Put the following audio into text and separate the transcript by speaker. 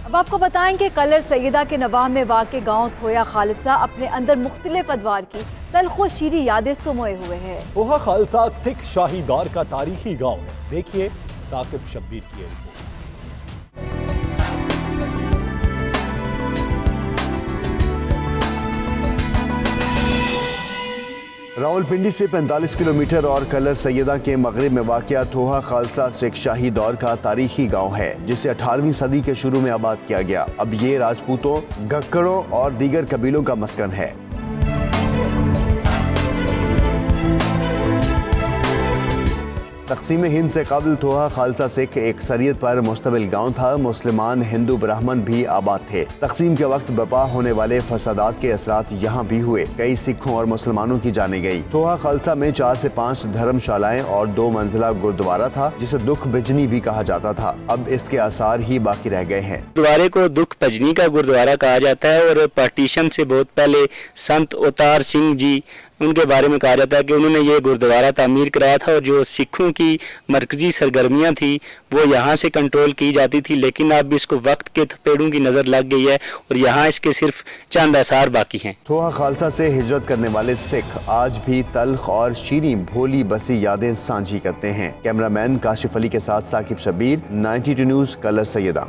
Speaker 1: अब आपको बताएं कि कलर सैयदा के नवाह में वाक़े गांव थोया खालसा अपने अंदर मुख्तलिफ अदवार की तल्ख व शीरी यादें सुमोए हुए है।
Speaker 2: थोहा खालसा सिख शाही दौर का तारीखी गांव है। देखिए साकिब शब्बीर की रिपोर्ट।
Speaker 3: रावलपिंडी से 45 किलोमीटर और कलर सैयदा के मगरिब में वाक़या थोहा खालसा सिख शाही दौर का तारीखी गांव है, जिसे 18वीं सदी के शुरू में आबाद किया गया। अब ये राजपूतों, गक्कड़ों और दीगर कबीलों का मस्कन है। तक़सीम हिंद से कबल थोहा खालसा सिख एक शरीयत पर मुश्तमिल गांव था। मुसलमान, हिंदू, ब्राह्मण भी आबाद थे। तक़सीम के वक्त बर्पा होने वाले फसादात के असरात यहाँ भी हुए। कई सिखों और मुसलमानों की जाने गई। थोहा खालसा में 4 से 5 धर्मशालाएं और 2 मंजिला गुरुद्वारा था, जिसे दुख भजनी भी कहा जाता था। अब इसके आसार ही बाकी रह गए हैं।
Speaker 4: गुरुद्वारे को दुख भजनी का गुरुद्वारा कहा जाता है और पार्टीशन से बहुत पहले संत अवतार सिंह जी, उनके बारे में कहा जाता है कि उन्होंने ये गुरुद्वारा तामीर कराया था और जो सिखों की मरकजी सरगर्मियां थी वो यहाँ से कंट्रोल की जाती थी, लेकिन अब इसको वक्त के थपेड़ों की नज़र लग गई है और यहाँ इसके सिर्फ चंद आसार बाकी हैं।
Speaker 3: थोहा खालसा से हिजरत करने वाले सिख आज भी तल्ख और शीरी भोली बसी यादें साझी करते हैं। कैमरामैन काशिफ अली के साथ साकिब शब्बीर, 92 न्यूज़, कलर सैयदा।